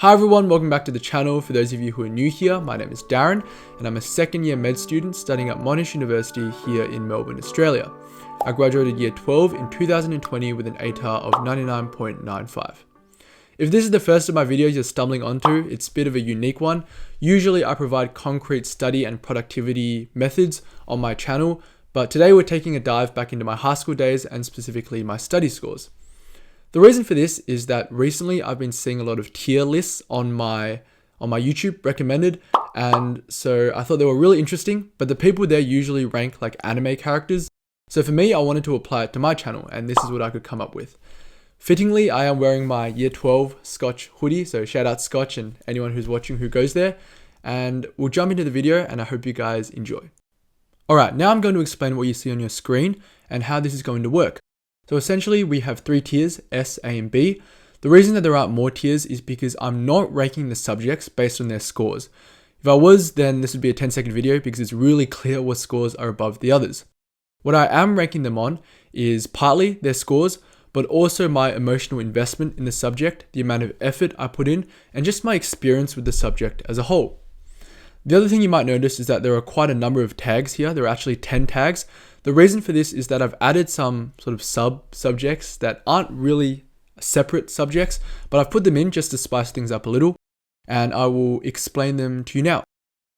Hi everyone, welcome back to the channel. For those of you who are new here, my name is Darren and I'm a second year med student studying at Monash University here in Melbourne, Australia. I graduated year 12 in 2020 with an ATAR of 99.95. If this is the first of my videos you're stumbling onto, it's a bit of a unique one. Usually I provide concrete study and productivity methods on my channel, but today we're taking a dive back into my high school days and specifically my study scores. The reason for this is that recently I've been seeing a lot of tier lists on my YouTube recommended, and so I thought they were really interesting, but the people there usually rank like anime characters. So for me, I wanted to apply it to my channel, and this is what I could come up with. Fittingly, I am wearing my year 12 Scotch hoodie, so shout out Scotch and anyone who's watching who goes there, and we'll jump into the video and I hope you guys enjoy. Alright, now I'm going to explain what you see on your screen and how this is going to work. So essentially we have three tiers, S, A, and B. The reason that there aren't more tiers is because I'm not ranking the subjects based on their scores. If I was, then this would be a 10-second video because it's really clear what scores are above the others. What I am ranking them on is partly their scores, but also my emotional investment in the subject, the amount of effort I put in, and just my experience with the subject as a whole. The other thing you might notice is that there are quite a number of tags here. There are actually 10 tags. The reason for this is that I've added some sort of sub-subjects that aren't really separate subjects, but I've put them in just to spice things up a little, and I will explain them to you now.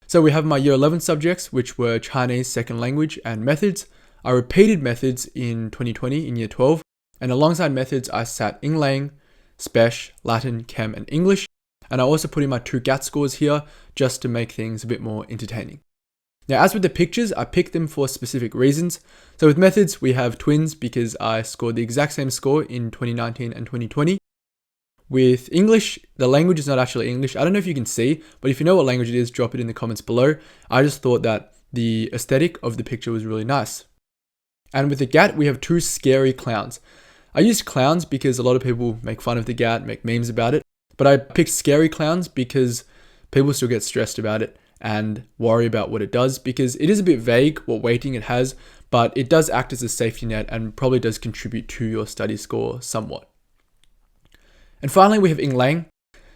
So we have my year 11 subjects, which were Chinese second language and methods. I repeated methods in 2020 in year 12, and alongside methods I sat Eng Lang, Spesh, Latin, Chem, and English, and I also put in my 2 GAT scores here just to make things a bit more entertaining. Now, as with the pictures, I picked them for specific reasons. So with methods, we have twins because I scored the exact same score in 2019 and 2020. With English, the language is not actually English. I don't know if you can see, but if you know what language it is, drop it in the comments below. I just thought that the aesthetic of the picture was really nice. And with the GAT, we have 2 scary clowns. I used clowns because a lot of people make fun of the GAT, make memes about it, but I picked scary clowns because people still get stressed about it and worry about what it does, because it is a bit vague what weighting it has, but it does act as a safety net and probably does contribute to your study score somewhat. And finally, we have Eng Lang.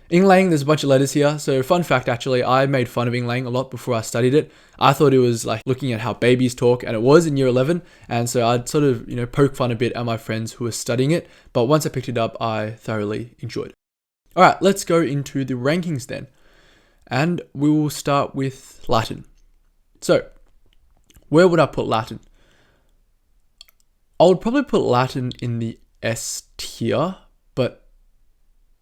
Eng Lang, there's a bunch of letters here. So fun fact, actually, I made fun of Eng Lang a lot before I studied it. I thought it was like looking at how babies talk, and it was in year 11. And so I'd sort of, poke fun a bit at my friends who were studying it. But once I picked it up, I thoroughly enjoyed it. All right, let's go into the rankings then. And we will start with Latin. So, where would I put Latin? I would probably put Latin in the S tier, but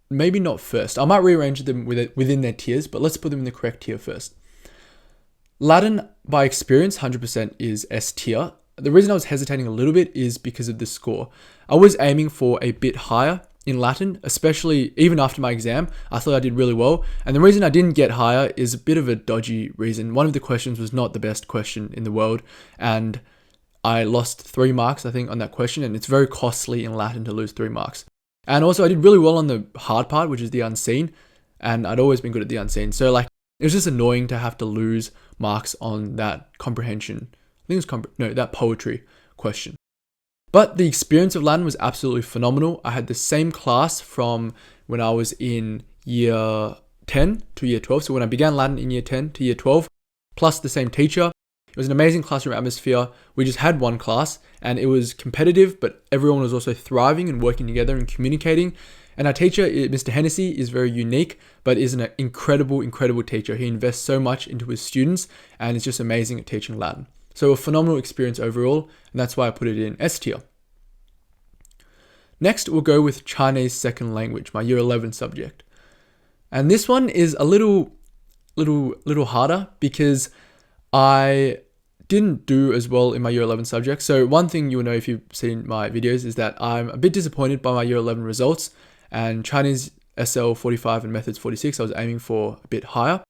maybe not first. I might rearrange them within their tiers, but let's put them in the correct tier first. Latin, by experience, 100% is S tier. The reason I was hesitating a little bit is because of the score. I was aiming for a bit higher in Latin, especially even after my exam. I thought I did really well, and the reason I didn't get higher is a bit of a dodgy reason. One of the questions was not the best question in the world, and I lost 3 marks, I think, on that question, and it's very costly in Latin to lose 3 marks. And also I did really well on the hard part, which is the unseen, and I'd always been good at the unseen, so like it was just annoying to have to lose marks on that comprehension. I think it was that poetry question. But the experience of Latin was absolutely phenomenal. I had the same class from when I was in year 10 to year 12. So when I began Latin in year 10 to year 12, plus the same teacher. It was an amazing classroom atmosphere. We just had one class and it was competitive, but everyone was also thriving and working together and communicating. And our teacher, Mr. Hennessy, is very unique, but is an incredible, incredible teacher. He invests so much into his students and is just amazing at teaching Latin. So a phenomenal experience overall, and that's why I put it in S tier. Next, we'll go with Chinese second language, my year 11 subject. And this one is a little harder because I didn't do as well in my year 11 subject. So one thing you will know if you've seen my videos is that I'm a bit disappointed by my year 11 results, and Chinese SL 45 and methods 46, I was aiming for a bit higher,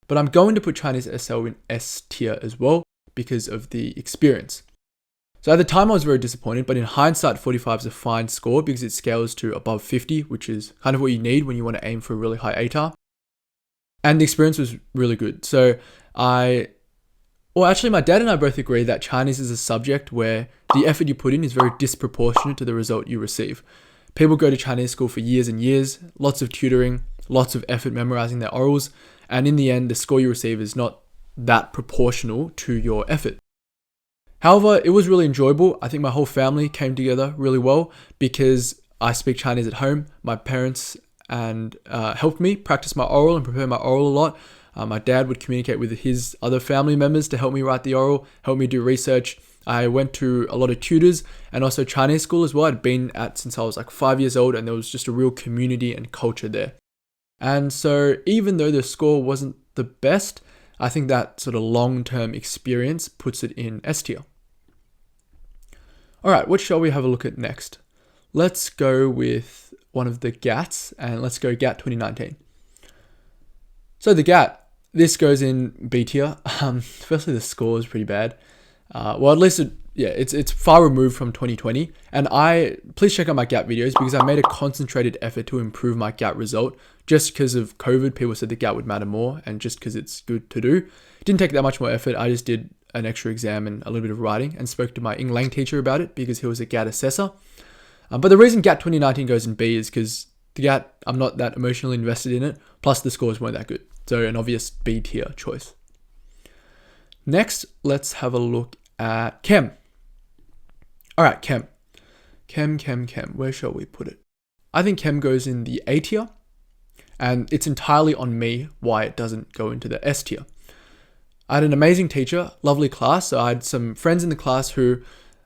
but I'm going to put Chinese SL in S tier as well, because of the experience. So at the time I was very disappointed, but in hindsight 45 is a fine score because it scales to above 50, which is kind of what you need when you want to aim for a really high ATAR. And the experience was really good. So my dad and I both agree that Chinese is a subject where the effort you put in is very disproportionate to the result you receive. People go to Chinese school for years and years, lots of tutoring, lots of effort memorizing their orals, and in the end, the score you receive is not that proportional to your effort. However, it was really enjoyable. I think my whole family came together really well because I speak Chinese at home. My parents and helped me practice my oral and prepare my oral a lot. My dad would communicate with his other family members to help me write the oral, help me do research. I went to a lot of tutors and also Chinese school as well. I'd been at since I was like 5 years old, and there was just a real community and culture there. And so even though the score wasn't the best, I think that sort of long-term experience puts it in S tier. All right, what shall we have a look at next? Let's go with one of the GATs, and let's go GAT 2019. So the GAT, this goes in B tier. Firstly, the score is pretty bad. Well, at least it's far removed from 2020. And please check out my GAT videos because I made a concentrated effort to improve my GAT result. Just because of COVID, people said the GAT would matter more, and just because it's good to do. It didn't take that much more effort. I just did an extra exam and a little bit of writing and spoke to my Eng Lang teacher about it because he was a GAT assessor. But the reason GAT 2019 goes in B is because the GAT, I'm not that emotionally invested in it. Plus the scores weren't that good. So an obvious B tier choice. Next, let's have a look at Chem. All right, Chem. Chem. Where shall we put it? I think Chem goes in the A tier. And it's entirely on me why it doesn't go into the S tier. I had an amazing teacher, lovely class. So I had some friends in the class who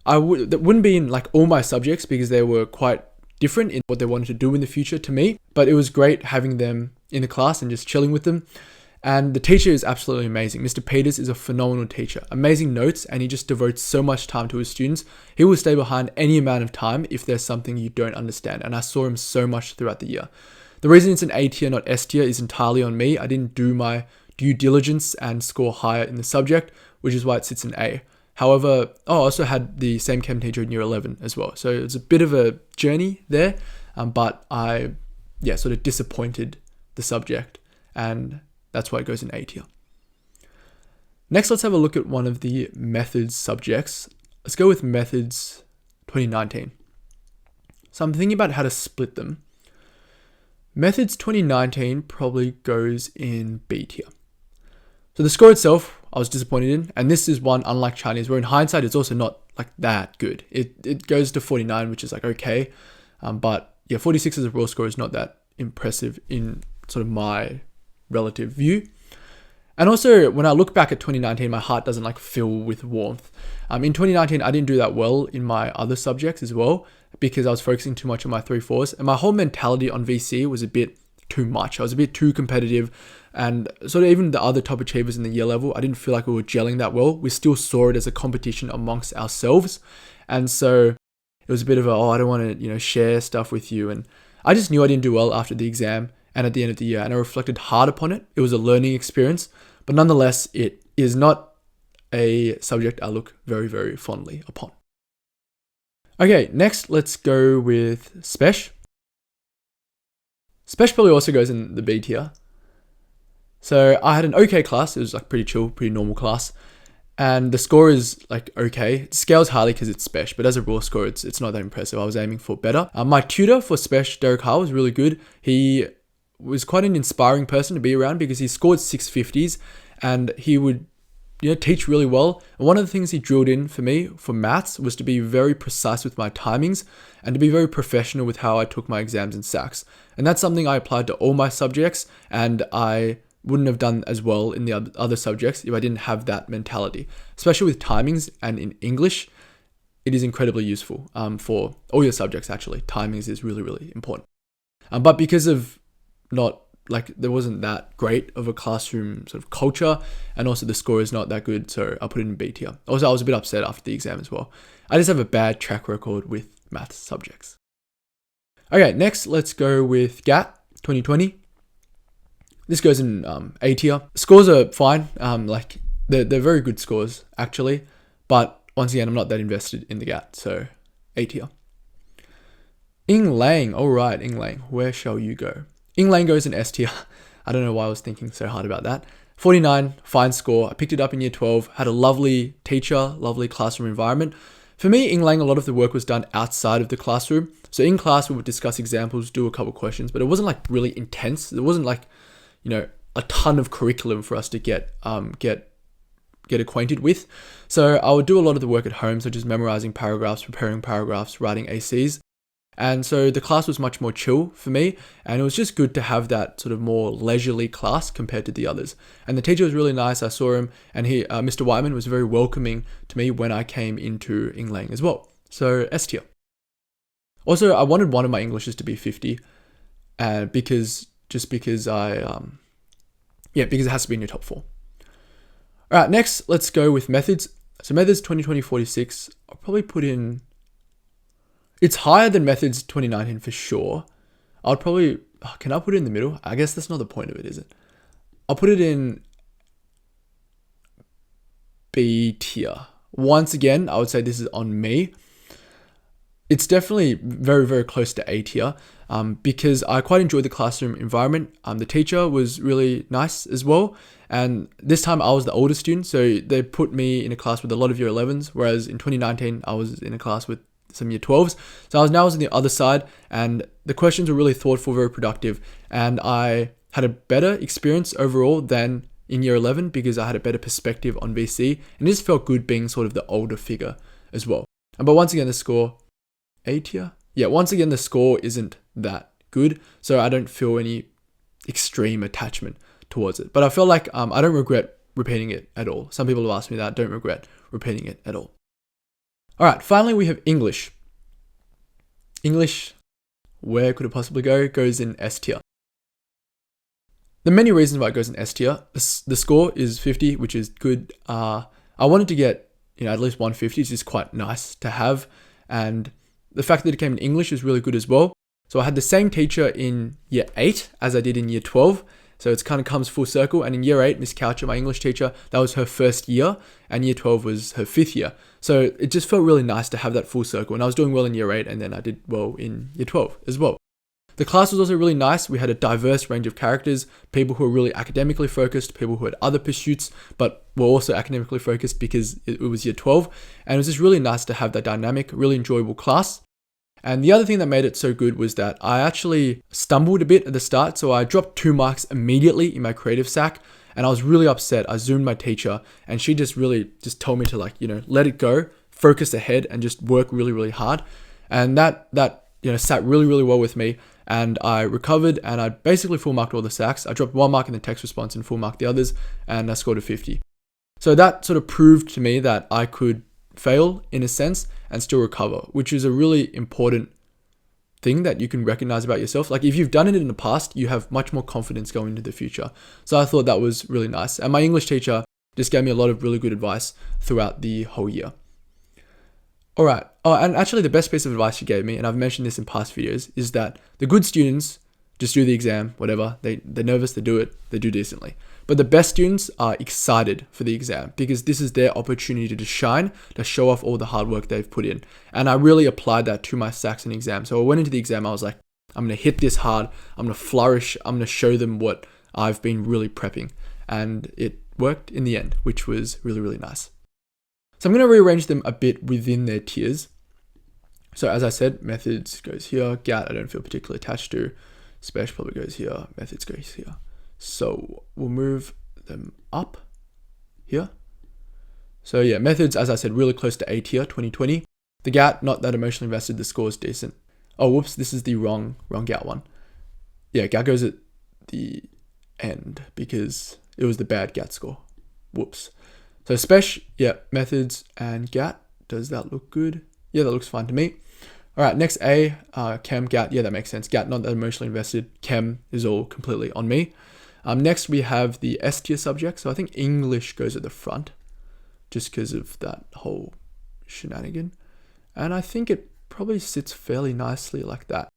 that wouldn't be in like all my subjects because they were quite different in what they wanted to do in the future to me. But it was great having them in the class and just chilling with them. And the teacher is absolutely amazing. Mr. Peters is a phenomenal teacher. Amazing notes, and he just devotes so much time to his students. He will stay behind any amount of time if there's something you don't understand. And I saw him so much throughout the year. The reason it's an A tier, not S tier, is entirely on me. I didn't do my due diligence and score higher in the subject, which is why it sits in A. However, I also had the same Chem teacher in year 11 as well. So it's a bit of a journey there, but I sort of disappointed the subject, and that's why it goes in A tier. Next, let's have a look at one of the methods subjects. Let's go with methods 2019. So I'm thinking about how to split them. Methods 2019 probably goes in B tier. So the score itself, I was disappointed in, and this is one unlike Chinese, where in hindsight it's also not like that good. It goes to 49, which is like okay, but 46 as a raw score is not that impressive in sort of my relative view. And also, when I look back at 2019, my heart doesn't like fill with warmth. In 2019, I didn't do that well in my other subjects as well because I was focusing too much on my 3/4s, and my whole mentality on VC was a bit too much. I was a bit too competitive, and sort of even the other top achievers in the year level, I didn't feel like we were gelling that well. We still saw it as a competition amongst ourselves, and so it was a bit of I don't want to share stuff with you, and I just knew I didn't do well after the exam and at the end of the year, and I reflected hard upon it. It was a learning experience, but nonetheless, it is not a subject I look very, very fondly upon. Okay, next let's go with Spesh. Spesh probably also goes in the B tier. So I had an okay class. It was like pretty chill, pretty normal class. And the score is like okay. It scales highly because it's Spesh, but as a raw score, it's not that impressive. I was aiming for better. My tutor for Spesh, Derek Hall, was really good. He was quite an inspiring person to be around because he scored 650s and he would teach really well. And one of the things he drilled in for me for maths was to be very precise with my timings and to be very professional with how I took my exams and SACs. And that's something I applied to all my subjects, and I wouldn't have done as well in the other subjects if I didn't have that mentality. Especially with timings and in English, it is incredibly useful for all your subjects actually. Timings is really, really important. But because of there wasn't that great of a classroom sort of culture, and also the score is not that good, so I put it in B tier. Also, I was a bit upset after the exam as well. I just have a bad track record with math subjects. Okay, next let's go with GAT 2020. This goes in A tier. Scores are fine. They're very good scores actually, but once again, I'm not that invested in the GAT, so A tier. Eng Lang, all right, Eng Lang, where shall you go? Eng Lang goes in S tier. I don't know why I was thinking so hard about that. 49, fine score. I picked it up in year 12, had a lovely teacher, lovely classroom environment, For me, Eng Lang, a lot of the work was done outside of the classroom. So in class, we would discuss examples, do a couple questions, but it wasn't like really intense. There wasn't like, a ton of curriculum for us to get acquainted with. So I would do a lot of the work at home, such as memorizing paragraphs, preparing paragraphs, writing ACs. And so the class was much more chill for me, and it was just good to have that sort of more leisurely class compared to the others. And the teacher was really nice. I saw him, and Mr. Wyman was very welcoming to me when I came into Eng Lang as well. So S tier. Also, I wanted one of my Englishes to be 50, because it has to be in your top 4. All right, next, let's go with methods. So methods 2020 46, I'll probably put in, it's higher than methods 2019 for sure. Can I put it in the middle? I guess that's not the point of it, is it? I'll put it in B tier. Once again, I would say this is on me. It's definitely very, very close to A tier, because I quite enjoyed the classroom environment. The teacher was really nice as well. And this time I was the older student, so they put me in a class with a lot of year 11s, whereas in 2019, I was in a class with some year 12s. So I was on the other side, and the questions were really thoughtful, very productive. And I had a better experience overall than in year 11 because I had a better perspective on VC. And it just felt good being sort of the older figure as well. But once again, the score, A tier? Yeah, once again, the score isn't that good, so I don't feel any extreme attachment towards it. But I feel like I don't regret repeating it at all. Some people have asked me that. Don't regret repeating it at all. All right, finally, we have English. English, where could it possibly go? It goes in S tier. There are many reasons why it goes in S tier. The score is 50, which is good. I wanted to get at least 150, which is quite nice to have. And the fact that it came in English is really good as well. So I had the same teacher in year 8 as I did in year 12. So it kind of comes full circle. And in year 8, Miss Coucher, my English teacher, that was her first year. And year 12 was her 5th year. So it just felt really nice to have that full circle. And I was doing well in year 8, and then I did well in year 12 as well. The class was also really nice. We had a diverse range of characters, people who were really academically focused, people who had other pursuits, but were also academically focused because it was year 12. And it was just really nice to have that dynamic, really enjoyable class. And the other thing that made it so good was that I actually stumbled a bit at the start. So I dropped 2 marks immediately in my creative sack, and I was really upset. I zoomed my teacher, and she just told me to let it go, focus ahead, and just work really, really hard. And that sat really, really well with me. And I recovered, and I basically full marked all the sacks. I dropped 1 mark in the text response and full marked the others, and I scored a 50. So that sort of proved to me that I could fail in a sense and still recover, which is a really important thing that you can recognize about yourself. Like if you've done it in the past, you have much more confidence going into the future. So I thought that was really nice. And my English teacher just gave me a lot of really good advice throughout the whole year. All right. Oh, and actually the best piece of advice she gave me, and I've mentioned this in past videos, is that the good students just do the exam, whatever. They're nervous, they do it, they do decently. But the best students are excited for the exam because this is their opportunity to shine, to show off all the hard work they've put in. And I really applied that to my sacks and exams. So I went into the exam, I was like, I'm going to hit this hard, I'm going to flourish, I'm going to show them what I've been really prepping. And it worked in the end, which was really, really nice. So I'm going to rearrange them a bit within their tiers. So as I said, methods goes here, GAT I don't feel particularly attached to, Spesh probably goes here, methods goes here. So we'll move them up here. So yeah, methods, as I said, really close to A tier, 2020. The GAT, not that emotionally invested, the score is decent. Oh, whoops, this is the wrong GAT one. Yeah, GAT goes at the end because it was the bad GAT score. Whoops. So Spesh, yeah, methods and GAT. Does that look good? Yeah, that looks fine to me. All right, next A, Chem, GAT. Yeah, that makes sense. GAT, not that emotionally invested. Chem is all completely on me. Next, we have the S tier subject. So I think English goes at the front just because of that whole shenanigan. And I think it probably sits fairly nicely like that.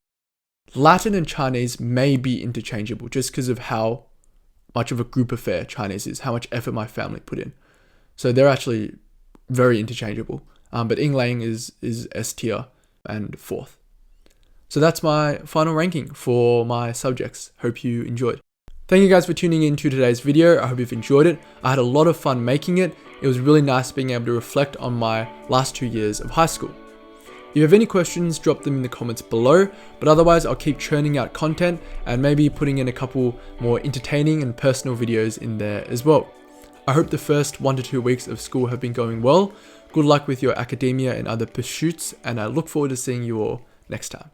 Latin and Chinese may be interchangeable just because of how much of a group affair Chinese is, how much effort my family put in. So they're actually very interchangeable. But Eng Lang is S tier and 4th. So that's my final ranking for my subjects. Hope you enjoyed. Thank you guys for tuning in to today's video. I hope you've enjoyed it. I had a lot of fun making it, It was really nice being able to reflect on my last 2 years of high school. If you have any questions, drop them in the comments below, but otherwise I'll keep churning out content and maybe putting in a couple more entertaining and personal videos in there as well. I hope the first 1 to 2 weeks of school have been going well. Good luck with your academia and other pursuits, and I look forward to seeing you all next time.